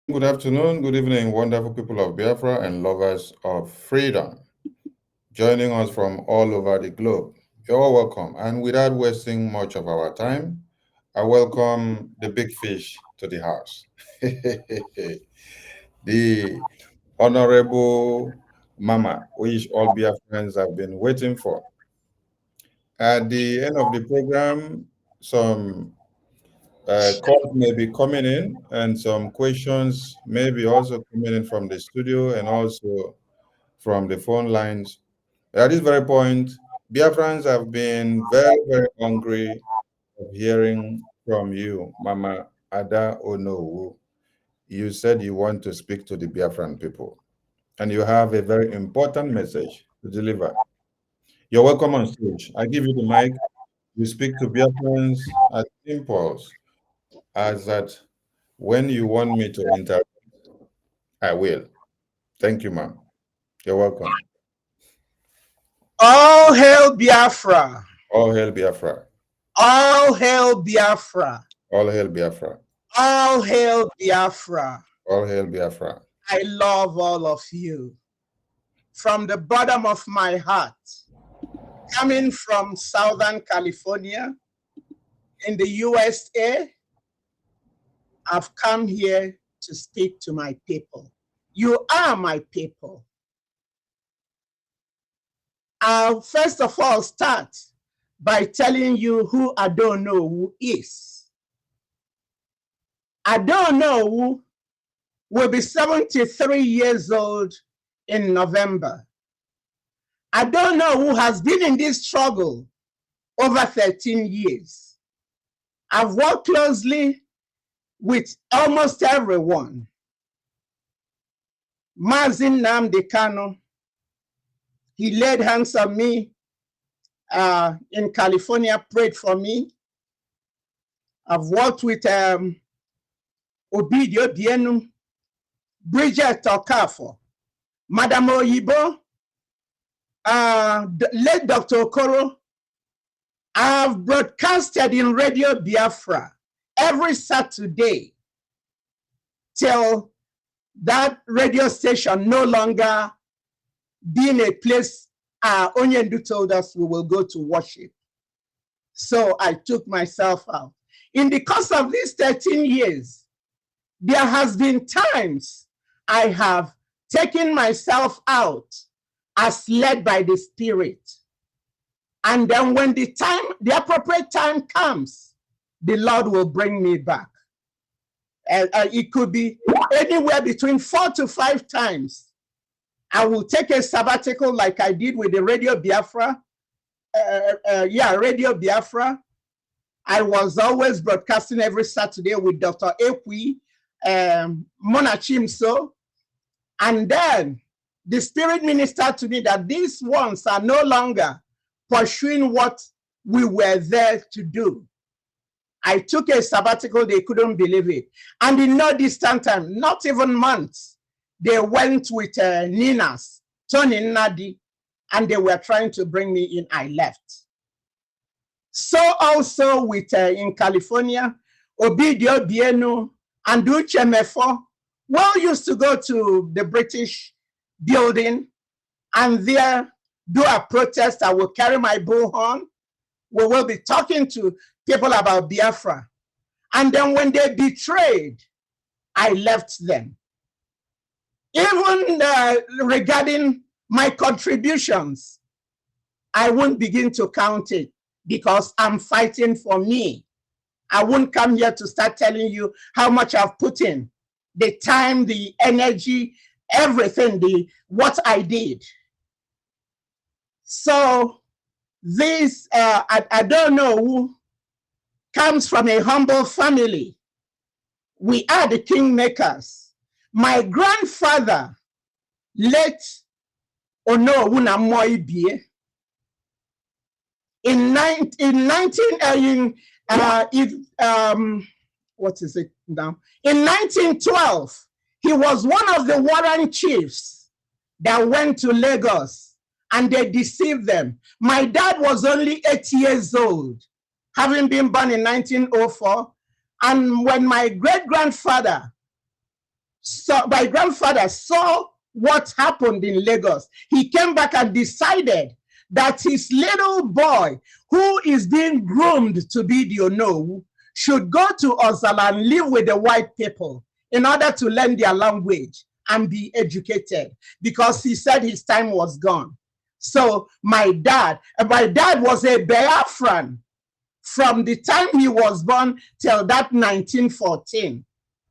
Good afternoon, good evening, wonderful people of Biafra and lovers of freedom. Joining us from all over the globe. You're all welcome. And without wasting much of our time, I welcome the big fish to the house. The Honorable Mama, which all Biafrans have been waiting for. At the end of the program, some calls may be coming in and some questions may be also coming in from the studio and also from the phone lines. At this very point, Biafrans have been very, very hungry of hearing from you, Mama Ada Onowu. You said you want to speak to the Biafran people, and you have a very important message to deliver. You're welcome on stage. I give you the mic. You speak to Biafrans as impulse, as that when you want me to interrupt, I will. Thank you, ma'am. You're welcome. All hail Biafra. All hail Biafra. All hail Biafra. All hail Biafra. All hail Biafra. All hail Biafra. I love all of you. From the bottom of my heart, coming from Southern California in the USA, I've come here to speak to my people. You are my people. I'll first of all start by telling you who I don't know who is. I don't know who will be 73 years old in November. I don't know who has been in this struggle over 13 years. I've worked closely with almost everyone. Mazin Nnamdi Kanu, he laid hands on me in California, prayed for me. I've worked with Obidio Bienu, Bridget Okafo, Madam Oyibo, late Dr. Okoro. I've broadcasted in Radio Biafra every Saturday till that radio station no longer being a place Onyendu told us we will go to worship. So I took myself out. In the course of these 13 years, there has been times I have taken myself out as led by the Spirit. And then when the appropriate time comes, the Lord will bring me back. It could be anywhere between 4 to 5 times. I will take a sabbatical like I did with the Radio Biafra. Radio Biafra. I was always broadcasting every Saturday with Dr. Ekwi, Mona Chimso. And then the Spirit ministered to me that these ones are no longer pursuing what we were there to do. I took a sabbatical, they couldn't believe it. And in no distant time, not even months, they went with Nina's, Tony Nadi, and they were trying to bring me in. I left. So also with in California, Obidio Bienu and Uche Mefo, well, used to go to the British building and there do a protest. I will carry my bullhorn. We will be talking to people about Biafra. And then when they betrayed, I left them. Even regarding my contributions, I won't begin to count it because I'm fighting for me. I won't come here to start telling you how much I've put in, the time, the energy, everything, what I did. So this, I don't know who comes from a humble family. We are the kingmakers. My grandfather, late Onowu Namoibie, what is it now? In 1912, he was one of the warrant chiefs that went to Lagos and they deceived them. My dad was only 8 years old, having been born in 1904. And when my great-grandfather my grandfather saw what happened in Lagos. He came back and decided that his little boy, who is being groomed to be the OOOOH, should go to Ozala and live with the white people in order to learn their language and be educated, because he said his time was gone. So my dad was a Biafran from the time he was born till that 1914,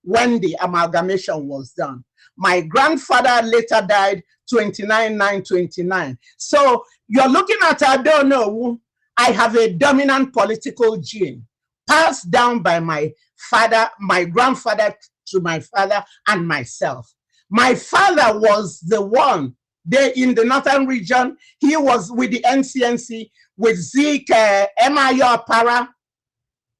when the amalgamation was done. My grandfather later died 29/9/29. So you're looking at, I don't know, I have a dominant political gene passed down by my father, my grandfather to my father and myself. My father was the one there in the northern region. He was with the NCNC, with Zeke, MIO Opara,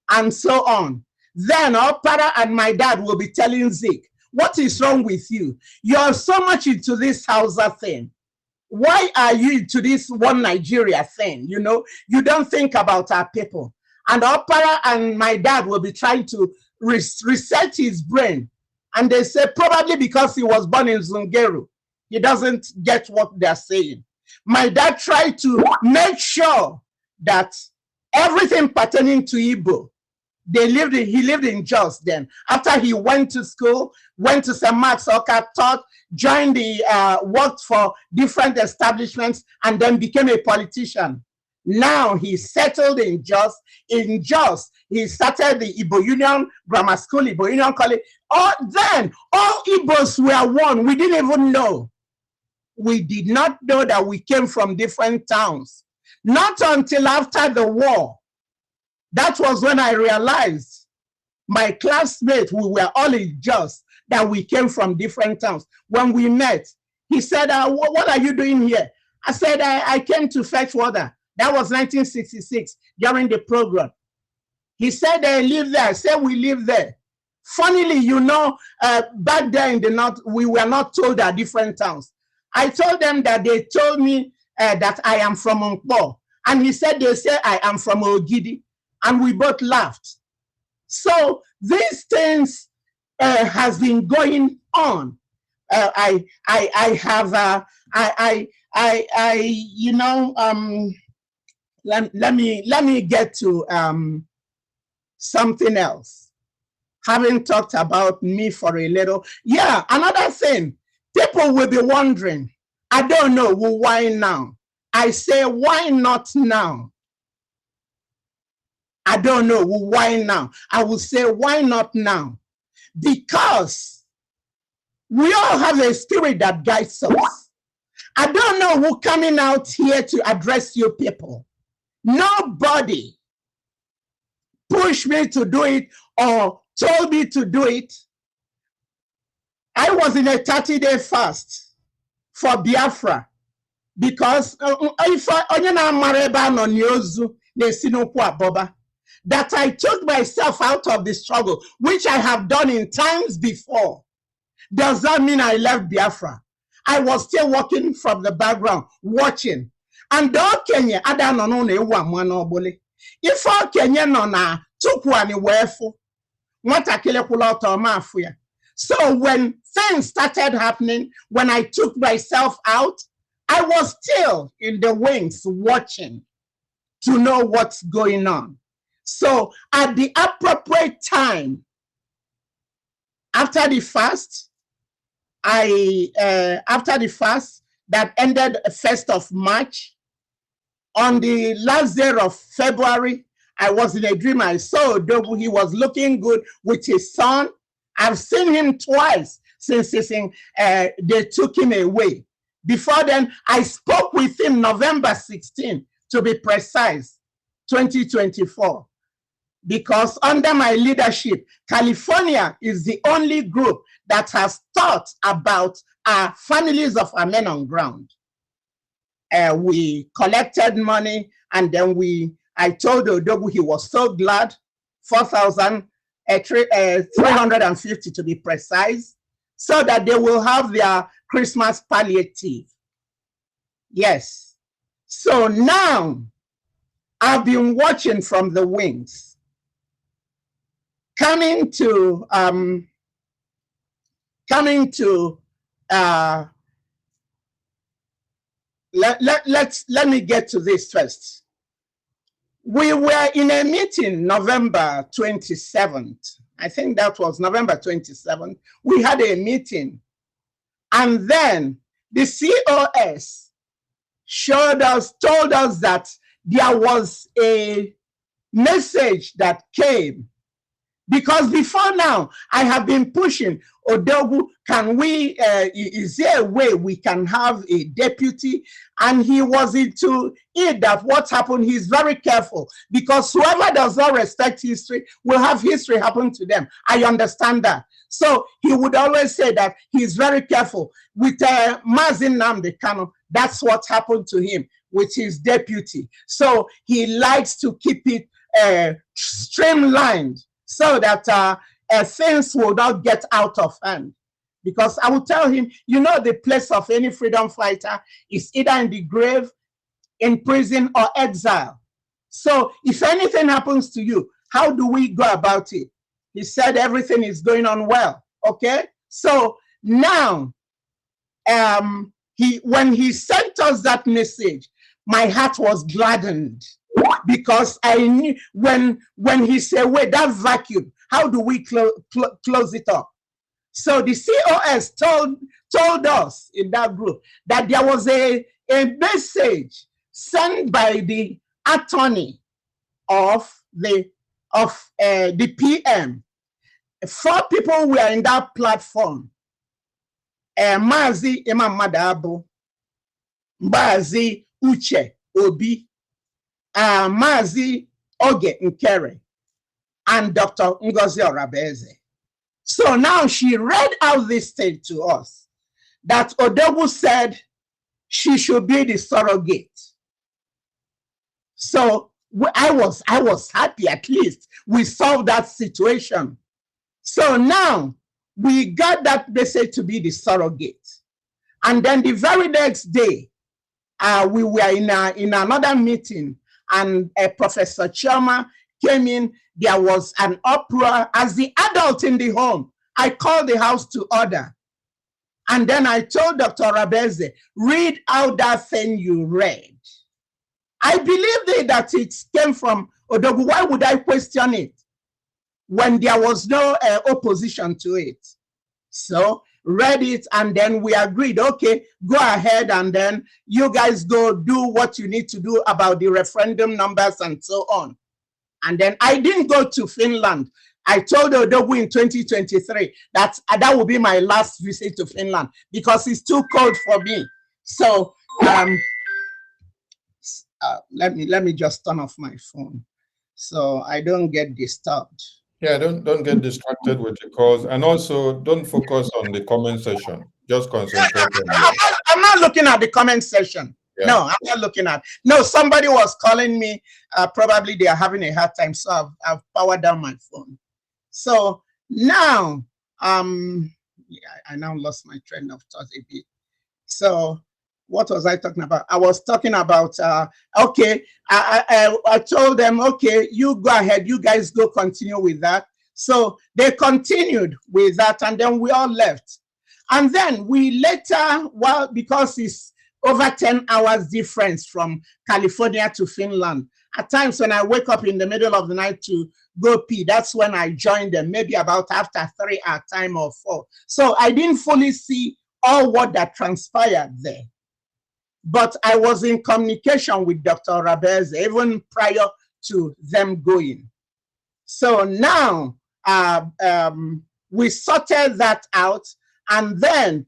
and so on. Then Opara and my dad will be telling Zeke, what is wrong with you? You're so much into this Hausa thing. Why are you into this one Nigeria thing? You know, you don't think about our people. And Opara and my dad will be trying to reset his brain. And they say probably because he was born in Zungeru, he doesn't get what they're saying. My dad tried to make sure that everything pertaining to Igbo, he lived in Jos then. After he went to school, went to St. Mark's, Oka, taught, joined worked for different establishments, and then became a politician. Now he settled in Jos. In Jos, he started the Igbo Union Grammar School, Igbo Union College. Then all Igbos were one. We didn't even know. We did not know that we came from different towns. Not until after the war. That was when I realized, my classmates, we were all in Jos, that we came from different towns. When we met, he said, what are you doing here? I said, I came to fetch water. That was 1966, during the program. He said they live there. I said, we live there. Funnily, you know, back there in the north, we were not told our different towns. I told them that they told me that I am from Nkpo. And he said, they say I am from Ogidi. And we both laughed. So these things has been going on. You know, let me get to something else. Having talked about me for a little, yeah, another thing, people will be wondering, I don't know, well, why now? I say, why not now? I don't know, well, why now? I will say, why not now? Because we all have a spirit that guides us. I don't know who coming out here to address you people. Nobody pushed me to do it or told me to do it. I was in a 30-day fast for Biafra because that I took myself out of the struggle, which I have done in times before. Does that mean I left Biafra? I was still working from the background, watching. And Kenya, I don't know, if all Kenya no na tukwani wefu, so when things started happening, when I took myself out, I was still in the wings watching to know what's going on. So at the appropriate time, after the fast, after the fast that ended 1st of March, on the last day of February, I was in a dream. I saw OOOOH. He was looking good with his son. I've seen him twice since they took him away. Before then, I spoke with him November 16, to be precise, 2024. Because under my leadership, California is the only group that has thought about our families of our men on ground. We collected money, and then I told OOOOH he was so glad, 4,350 to be precise, so that they will have their Christmas palliative. Yes. So now I've been watching from the wings, coming to coming to let me get to this first. We were in a meeting November 27th. I think that was November 27th. We had a meeting, and then the COS told us that there was a message that came. Because before now, I have been pushing, OOOOH, can we, is there a way we can have a deputy? And he was into it that what happened, he's very careful, because whoever does not respect history will have history happen to them. I understand that. So he would always say that he's very careful. With Mazin Nnamdi Kanu, that's what happened to him with his deputy. So he likes to keep it streamlined, so that things will not get out of hand. Because I will tell him, you know, the place of any freedom fighter is either in the grave, in prison, or exile. So if anything happens to you, how do we go about it? He said everything is going on well. Okay, so now when he sent us that message, my heart was gladdened, because I knew when he said, wait, that vacuum, how do we close it up? So the COS told us in that group that there was a message sent by the attorney of the PM. 4 people were in that platform. Mazi Imam Madabu, Mazi Uche Obi, Mazi Oge Nkere, and Dr. Ngozi Orabeze. So now she read out this thing to us, that OOOOH said she should be the surrogate. So I was happy, at least we solved that situation. So now we got that message to be the surrogate. And then the very next day, we were in another meeting, and Professor Chioma came in. There was an uproar. As the adult in the home, I called the house to order. And then I told Dr. Orabeze, read out that thing you read. I believed that it came from OOOOH. Why would I question it when there was no opposition to it? So read it, and then we agreed, okay, go ahead, and then you guys go do what you need to do about the referendum numbers and so on. And then I didn't go to Finland. I told OOOOH in 2023 that that will be my last visit to Finland, because it's too cold for me. So let me just turn off my phone so I don't get disturbed. Yeah, don't get distracted with the calls, and also don't focus on the comment section. Just concentrate on I'm not looking at the comment section. Yeah. No, I'm not looking at. No, somebody was calling me. Probably they are having a hard time, so I've powered down my phone. So now, yeah, I now lost my train of thought a bit. So what was I talking about? I was talking about, okay, I told them, okay, you go ahead, you guys go continue with that. So they continued with that, and then we all left. And then we later, well, because it's over 10 hours difference from California to Finland, at times when I wake up in the middle of the night to go pee, that's when I joined them, maybe about after 3 at time or 4. So I didn't fully see all what that transpired there. But I was in communication with Dr. Orabeze even prior to them going. So now we sorted that out, and then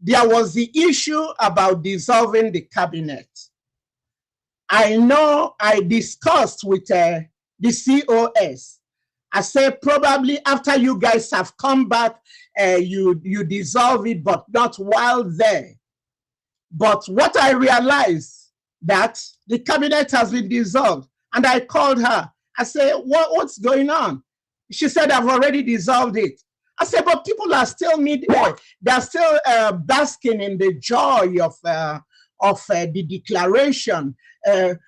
there was the issue about dissolving the cabinet. I know I discussed with the COS. I said probably after you guys have come back, you dissolve it, but not while there. But what I realized that the cabinet has been dissolved, and I called her. I said, what's going on? She said, I've already dissolved it. I said, but people are still they're still basking in the joy of the declaration,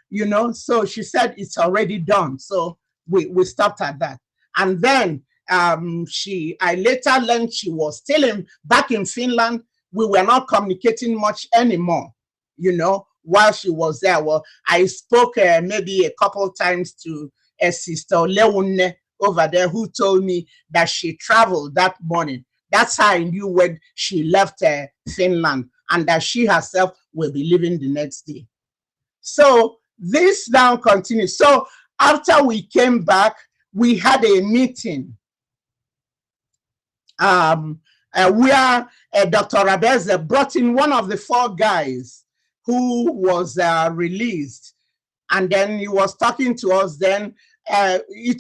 you know. So she said it's already done. So we stopped at that. And then I later learned she was still back in Finland. We were not communicating much anymore, you know, while she was there. Well, I spoke maybe a couple times to a sister Leone over there, who told me that she traveled that morning. That's how I knew when she left Finland, and that she herself will be leaving the next day. So this now continues. So after we came back, we had a meeting where Dr. Rabeze brought in one of the 4 guys who was released, and then he was talking to us. Then we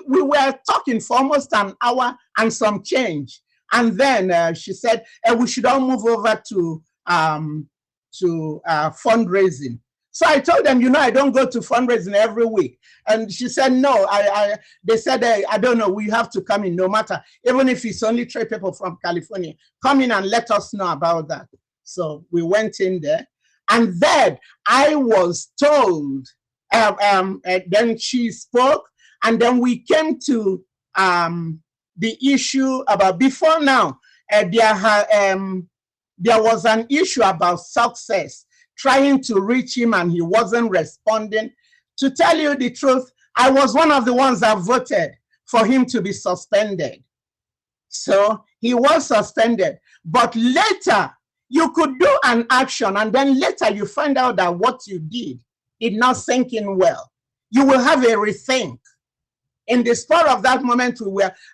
were talking for almost an hour and some change, and then she said we should all move over to fundraising. So I told them, you know, I don't go to fundraising every week. And she said, no, they said, I don't know, we have to come in no matter, even if it's only 3 people from California, come in and let us know about that. So we went in there, and then I was told, then she spoke, and then we came to the issue about, before now, there was an issue about success, trying to reach him, and he wasn't responding. To tell you the truth, I was one of the ones that voted for him to be suspended. So he was suspended. But later, you could do an action, and then later you find out that what you did not sink in well. You will have a rethink. In the spur of that moment,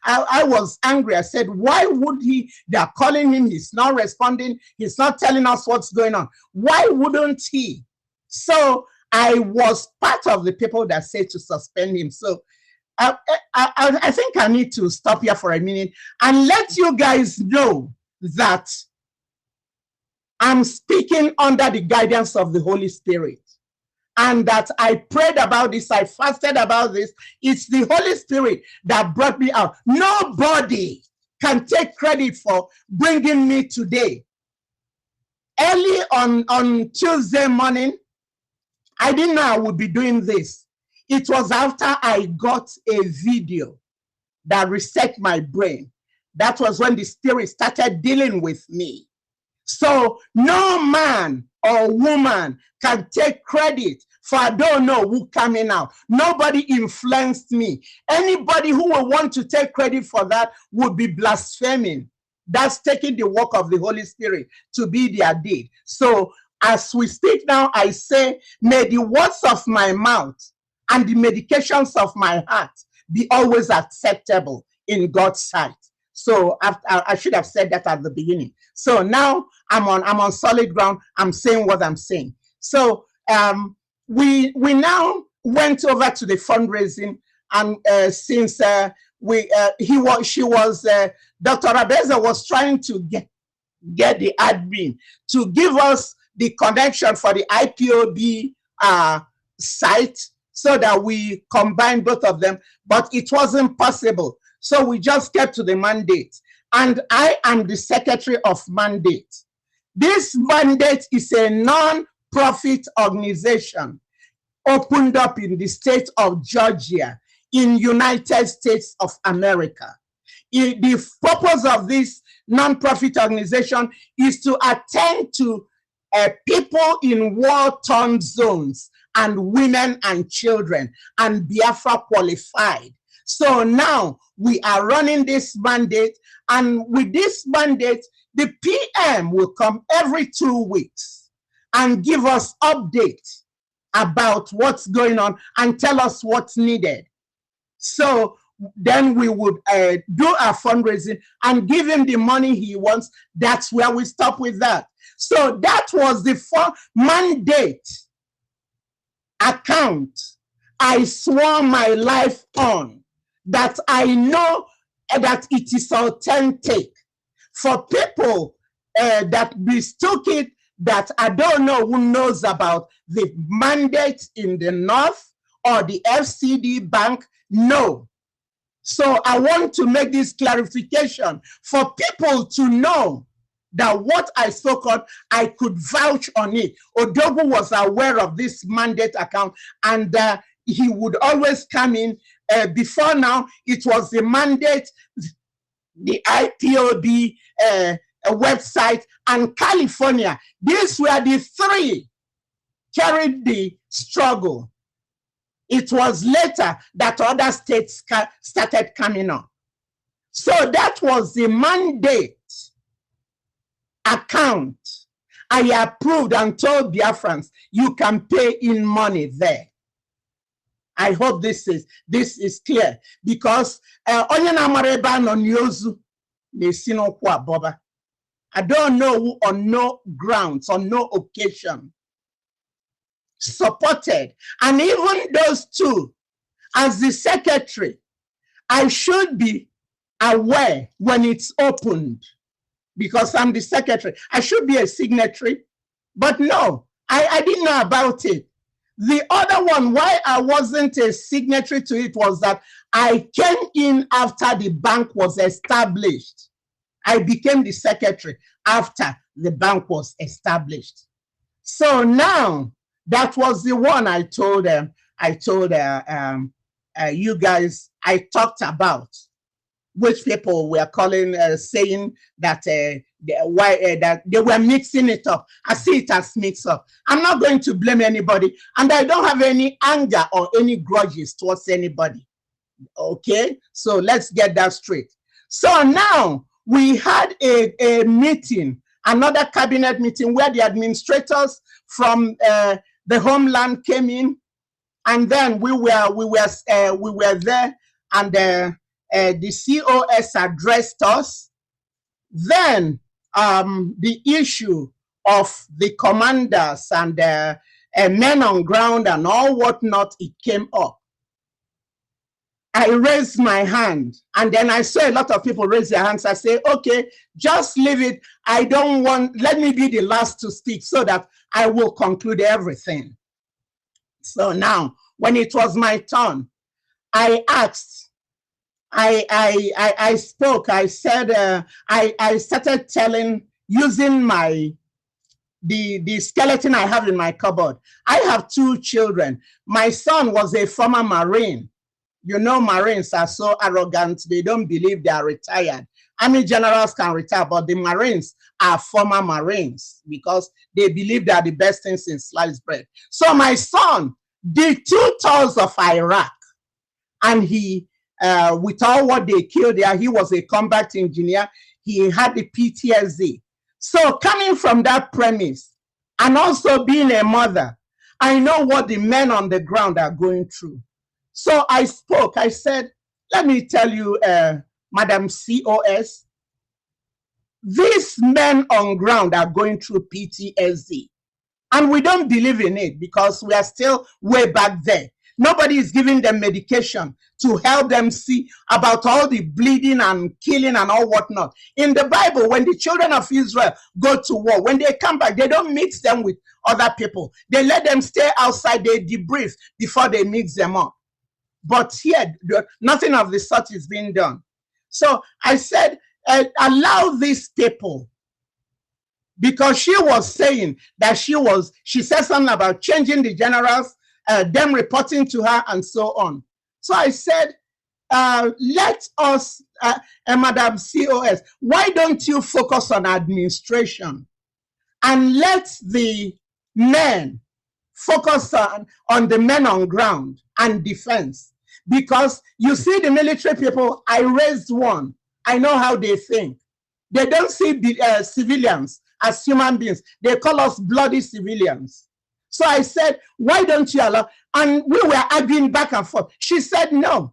I was angry. I said, why would he? They are calling him. He's not responding. He's not telling us what's going on. Why wouldn't he? So I was part of the people that said to suspend him. So I think I need to stop here for a minute and let you guys know that I'm speaking under the guidance of the Holy Spirit. And that I prayed about this, I fasted about this. It's the Holy Spirit that brought me out. Nobody can take credit for bringing me today. Early on Tuesday morning, I didn't know I would be doing this. It was after I got a video that reset my brain. That was when the Spirit started dealing with me. So no man or woman can take credit for I don't know who coming out. Nobody influenced me. Anybody who will want to take credit for that would be blaspheming. That's taking the work of the Holy Spirit to be their deed. So as we speak now, I say, may the words of my mouth and the medications of my heart be always acceptable in God's sight. So I should have said that at the beginning. So now I'm on solid ground. I'm saying what I'm saying. So we now went over to the fundraising, and since Dr. Rabeza was trying to get the admin to give us the connection for the IPOB site so that we combine both of them, but it wasn't possible. So we just kept to the mandate, and I am the secretary of mandate. This mandate is a non-profit organization opened up in the state of Georgia in United States of America. The purpose of this non-profit organization is to attend to people in war-torn zones and women and children, and Biafra qualified. So now we are running this mandate, and with this mandate, the PM will come every 2 weeks and give us updates about what's going on and tell us what's needed. So then we would do our fundraising and give him the money he wants. That's where we stop with that. So that was the mandate account I swore my life on, that I know that it is authentic. For people that mistook it, that I don't know who knows about the mandate in the North or the FCD Bank, no. So I want to make this clarification for people to know that what I spoke on, I could vouch on it. Odogu was aware of this mandate account, and he would always come in before now, it was the mandate, the IPOB website, and California. These were the three carried the struggle. It was later that other states started coming up. So that was the mandate account. I approved and told Biafrans, you can pay in money there. I hope this is clear, because I don't know who on no grounds, on no occasion supported. And even those two, as the secretary, I should be aware when it's opened, because I'm the secretary. I should be a signatory, but no, I didn't know about it. The other one, why I wasn't a signatory to it, was that I came in after the bank was established. I became the secretary after the bank was established. So now, that was the one I told them. You guys, I talked about, which people were calling, saying that that they were mixing it up. I see it as mixed up. I'm not going to blame anybody, and I don't have any anger or any grudges towards anybody. Okay, so let's get that straight. So now we had a meeting, another cabinet meeting, where the administrators from the homeland came in, and then we were there, and the COS addressed us. Then the issue of the commanders and men on ground and all whatnot, it came up. I raised my hand, and then I saw a lot of people raise their hands. I say, okay, just leave it. I don't want, let me be the last to speak so that I will conclude everything. So now, when it was my turn, I asked, I spoke, I said, I started telling, using the skeleton I have in my cupboard. I have two children. My son was a former Marine. You know, Marines are so arrogant, they don't believe they are retired. Army generals can retire, but the Marines are former Marines because they believe they are the best things in sliced bread. So my son did 2 tours of Iraq, and he, with all what they killed there, he was a combat engineer. He had the PTSD. So coming from that premise, and also being a mother, I know what the men on the ground are going through. So I spoke, I said, let me tell you, Madam COS, these men on ground are going through PTSD. And we don't believe in it because we are still way back there. Nobody is giving them medication to help them see about all the bleeding and killing and all whatnot. In the Bible, when the children of Israel go to war, when they come back, they don't mix them with other people. They let them stay outside, they debrief before they mix them up. But here, nothing of the sort is being done. So I said, allow these people, because she was saying that she said something about changing the generals, them reporting to her and so on. So I said, let us, Madam COS, why don't you focus on administration and let the men focus on the men on ground and defense? Because you see the military people, I raised one. I know how they think. They don't see the civilians as human beings. They call us bloody civilians. So I said, why don't you allow? And we were arguing back and forth. She said no.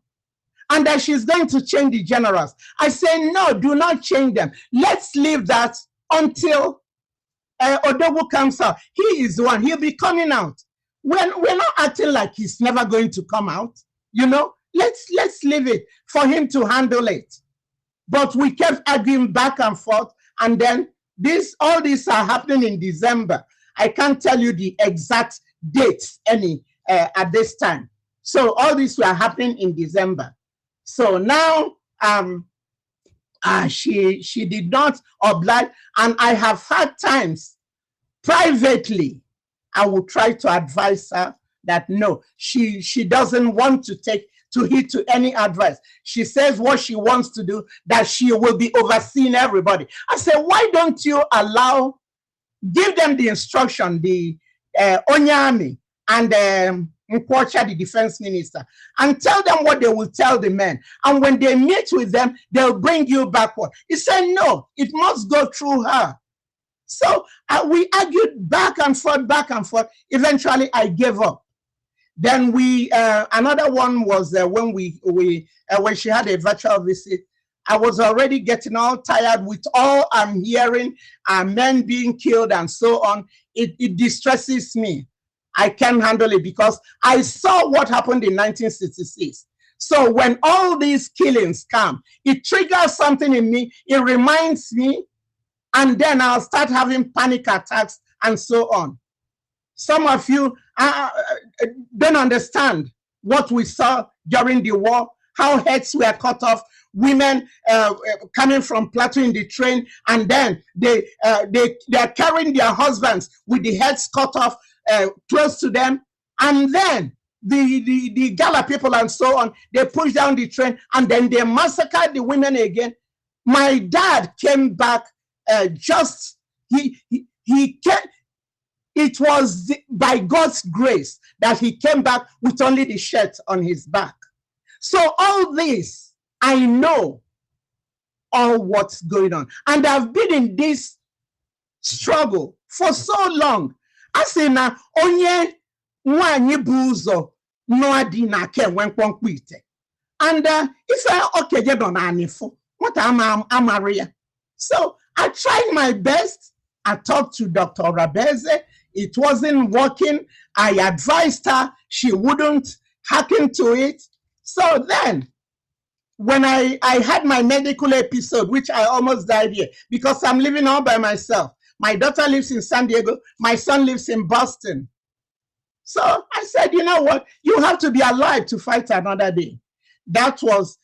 And that she's going to change the generals. I said, no, do not change them. Let's leave that until OOOOH comes out. He is the one. He'll be coming out. We're not acting like he's never going to come out. You know, let's leave it for him to handle it. But we kept arguing back and forth, and then all these are happening in December. I can't tell you the exact dates at this time. So all these were happening in December. So now she did not oblige, and I have had times privately I will try to advise her that no, she doesn't want to to heed to any advice. She says what she wants to do, that she will be overseeing everybody. I said, why don't you give them the instruction, the Onyami and Nkwocha, the defense minister, and tell them what they will tell the men. And when they meet with them, they'll bring you backward. He said, no, it must go through her. So we argued back and forth, back and forth. Eventually, I gave up. Then another one was when she had a virtual visit. I was already getting all tired with all I'm hearing, men being killed and so on. It distresses me. I can't handle it because I saw what happened in 1966. So when all these killings come, it triggers something in me. It reminds me, and then I'll start having panic attacks and so on. Some of you don't understand what we saw during the war, how heads were cut off, women coming from Plateau in the train, and then they're carrying their husbands with the heads cut off close to them, and then the Gala people and so on, they push down the train, and then they massacred the women again. My dad came back he came. It was by God's grace that he came back with only the shirt on his back. So all this, I know all what's going on. And I've been in this struggle for so long. I say now, onye nwanyi buzo no adina ke wenkwonkwite. And if I okay get on anifo, what am Maria? So I tried my best. I talked to Dr. Rabeze. It wasn't working. I advised her. She wouldn't hearken to it. So then, when I had my medical episode, which I almost died here, because I'm living all by myself. My daughter lives in San Diego. My son lives in Boston. So I said, you know what? You have to be alive to fight another day. That was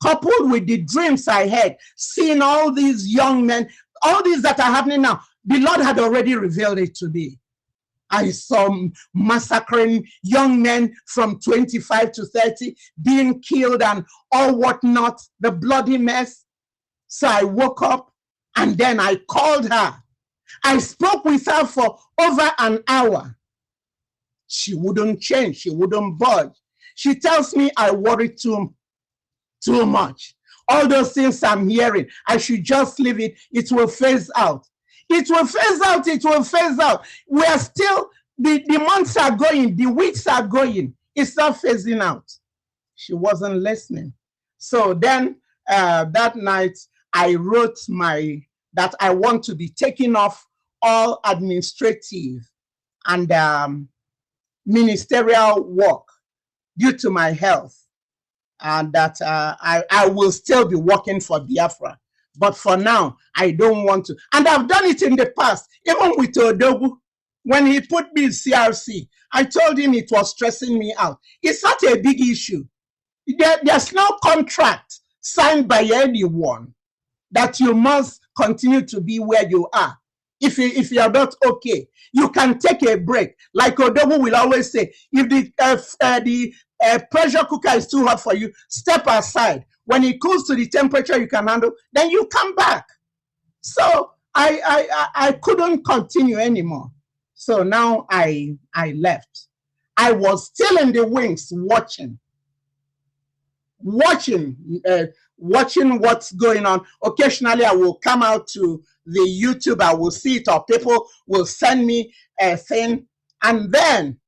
coupled with the dreams I had, seeing all these young men, all these that are happening now. The Lord had already revealed it to me. I saw massacring young men from 25 to 30 being killed and all whatnot, the bloody mess. So I woke up and then I called her. I spoke with her for over an hour. She wouldn't change. She wouldn't budge. She tells me I worry too much. All those things I'm hearing, I should just leave it. It will phase out. It will phase out. It will phase out. We are still, the months are going, the weeks are going. It's not phasing out. She wasn't listening. So then that night, I wrote that I want to be taking off all administrative and ministerial work due to my health. And that I will still be working for Biafra. But for now, I don't want to. And I've done it in the past, even with OOOOH. When he put me in CRC, I told him it was stressing me out. It's not a big issue. There's no contract signed by anyone that you must continue to be where you are. If you're not okay, you can take a break. Like OOOOH will always say, if the pressure cooker is too hot for you, step aside. When it cools to the temperature you can handle, then you come back. So I couldn't continue anymore. So now I left. I was still in the wings watching what's going on. Occasionally I will come out to the YouTube, I will see it, or people will send me a thing. And then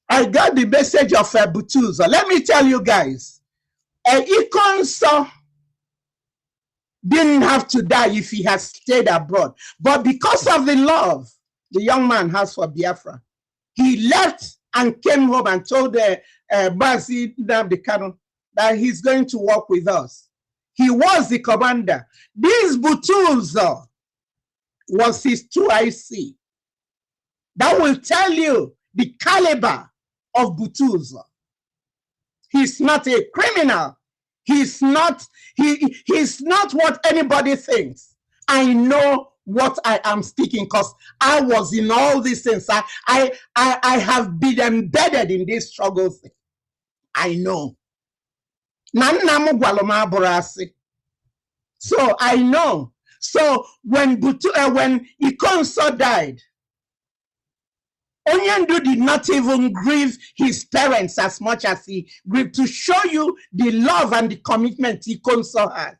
I got the message of Butuzo. Let me tell you guys, Ikonso didn't have to die if he had stayed abroad. But because of the love the young man has for Biafra, he left and came home and told Bazi Nnamdi that he's going to work with us. He was the commander. This Butuzo was his 2IC. That will tell you the caliber of Butuzo. He's not a criminal. He's not what anybody thinks. I know what I am speaking because I was in all these things. I have been embedded in this struggle thing. I know. So I know. So when Ikonso died, Onyendu did not even grieve his parents as much as he grieved, to show you the love and the commitment Ikonso had.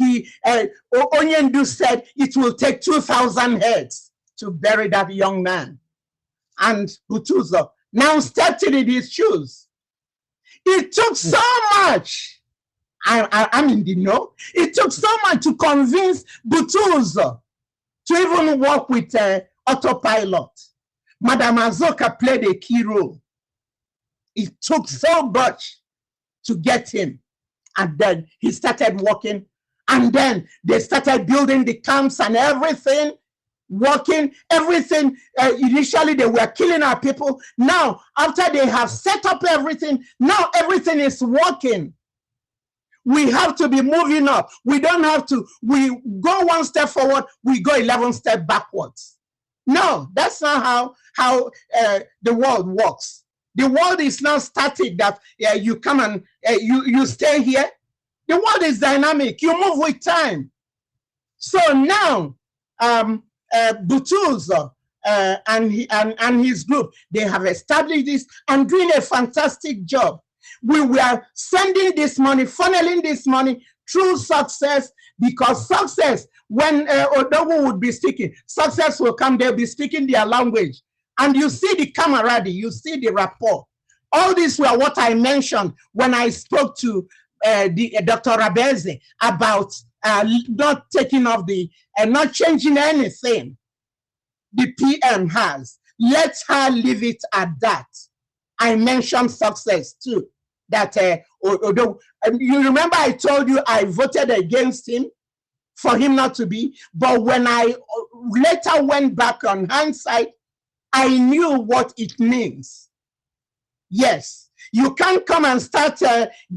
Onyendu said it will take 2,000 heads to bury that young man. And Butuzo now stepped in his shoes. It took so much. I'm in the know. It took so much to convince Butuzo to even work with autopilot. Madam Azoka played a key role. It took so much to get him. And then he started working. And then they started building the camps and everything, working, everything. Initially, they were killing our people. Now, after they have set up everything, now everything is working. We have to be moving up. We don't have to, we go one step forward, we go 11 steps backwards. No, that's not how the world works. The world is not static that you come and you stay here. The world is dynamic. You move with time. So now, Butuzo and his group, they have established this and doing a fantastic job. We were sending this money, funneling this money through Success, because Success, when OOOOH would be speaking, Success will come, they'll be speaking their language. And you see the camaraderie, you see the rapport. All these were what I mentioned when I spoke to Dr. Rabeze about not taking off not changing anything the PM has. Let her leave it at that. I mentioned Success too. That you remember I told you I voted against him for him not to be, but when I later went back on hindsight, I knew what it means. Yes, you can't come and start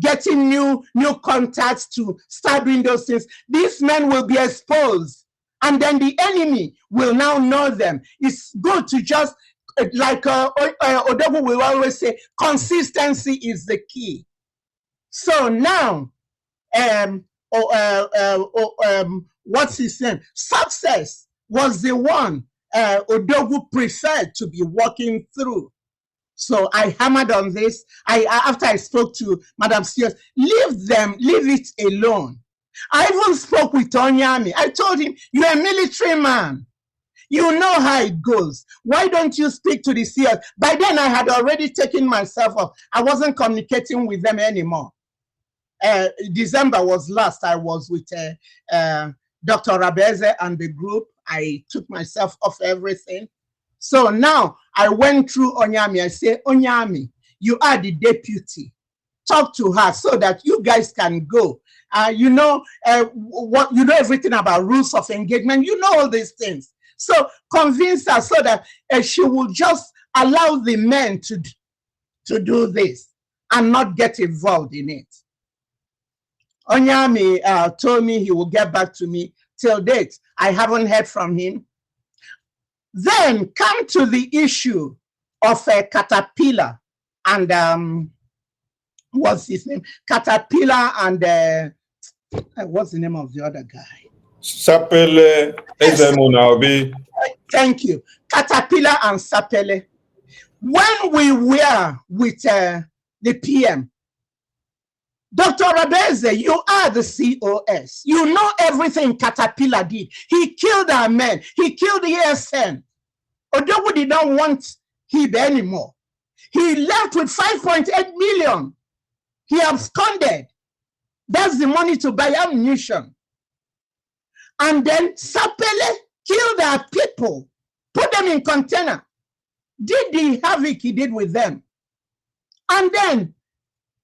getting new contacts to start doing those things. These men will be exposed, and then the enemy will now know them. It's good to just, like Odogu will always say, consistency is the key. So now, what's his name? Success was the one Odogu preferred to be walking through. So I hammered on this. After I spoke to Madam Sears, leave it alone. I even spoke with Onyami. I told him, you're a military man. You know how it goes. Why don't you speak to the Sears? By then, I had already taken myself off. I wasn't communicating with them anymore. December was last. I was with Dr. Rabeze and the group. I took myself off everything. So now I went through Onyami. I said, Onyami, you are the deputy. Talk to her so that you guys can go. You know everything about rules of engagement. You know all these things. So convince her so that she will just allow the men to do this and not get involved in it. Onyami told me he will get back to me. Till date, I haven't heard from him. Then come to the issue of Caterpillar and what's his name? Caterpillar and what's the name of the other guy? Sapele Ezemunaobi. Thank you. Caterpillar and Sapele. When we were with the PM, Dr. Rabeze, you are the COS. You know everything Caterpillar did. He killed our men. He killed the ASN. Odogu did not want him anymore. He left with 5.8 million. He absconded. That's the money to buy ammunition. And then Sapele killed our people, put them in container, did the havoc he did with them. And then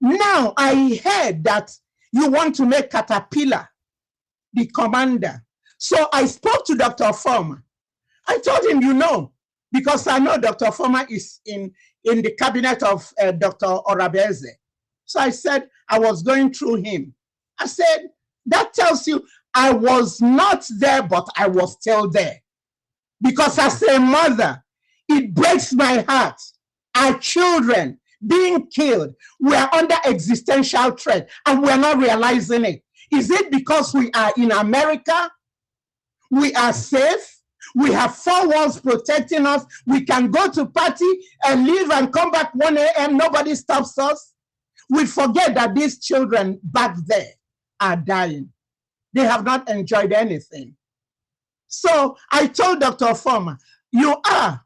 now I heard that you want to make Caterpillar the commander. So I spoke to Dr. Former. I told him, you know, because I know Dr. Former is in the cabinet of Dr. Orabeze. So I said, I was going through him. I said, that tells you I was not there, but I was still there. Because as a mother, it breaks my heart. Our children being killed. We are under existential threat and we are not realizing it. Is it because we are in America? We are safe. We have 4 walls protecting us. We can go to party and leave and come back 1 a.m. Nobody stops us. We forget that these children back there are dying. They have not enjoyed anything. So I told Dr. Former, you are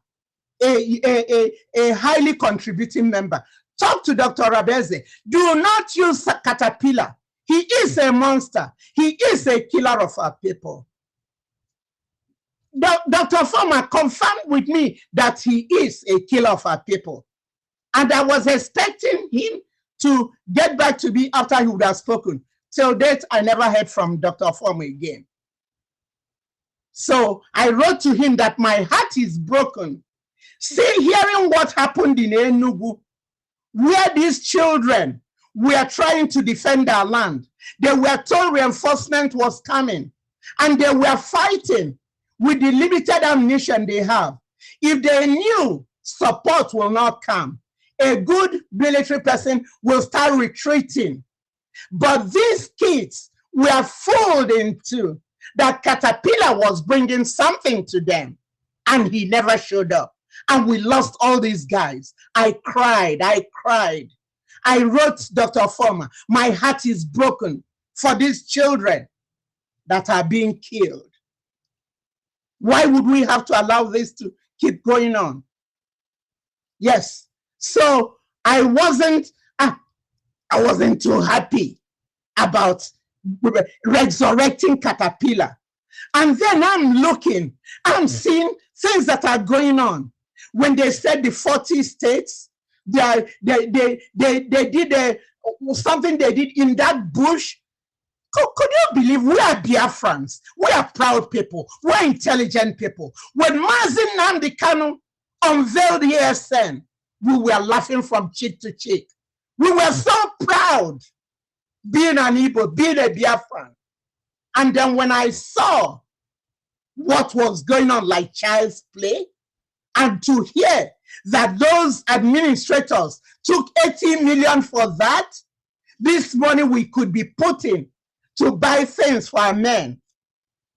a highly contributing member. Talk to Dr. Rabeze. Do not use Caterpillar. He is a monster. He is a killer of our people. Dr. Former confirmed with me that he is a killer of our people. And I was expecting him to get back to me after he would have spoken. Till date, I never heard from Dr. Former again. So I wrote to him that my heart is broken. Still hearing what happened in Enugu, where these children were trying to defend our land. They were told reinforcement was coming, and they were fighting with the limited ammunition they have. If they knew support will not come, a good military person will start retreating. But these kids were fooled into that Caterpillar was bringing something to them, and he never showed up. And we lost all these guys. I cried. I wrote Dr. Former, my heart is broken for these children that are being killed. Why would we have to allow this to keep going on? Yes. So I wasn't too happy about resurrecting Caterpillar. And then I'm seeing things that are going on. When they said the 40 states, they did something they did in that bush. Could you believe we are Biafrans? We are proud people. We're intelligent people. When Mazi Nnamdi Kanu unveiled the ESN, we were laughing from cheek to cheek. We were so proud being an Igbo, being a Biafran. And then when I saw what was going on like child's play, and to hear that those administrators took 80 million for that, this money we could be putting to buy things for our men.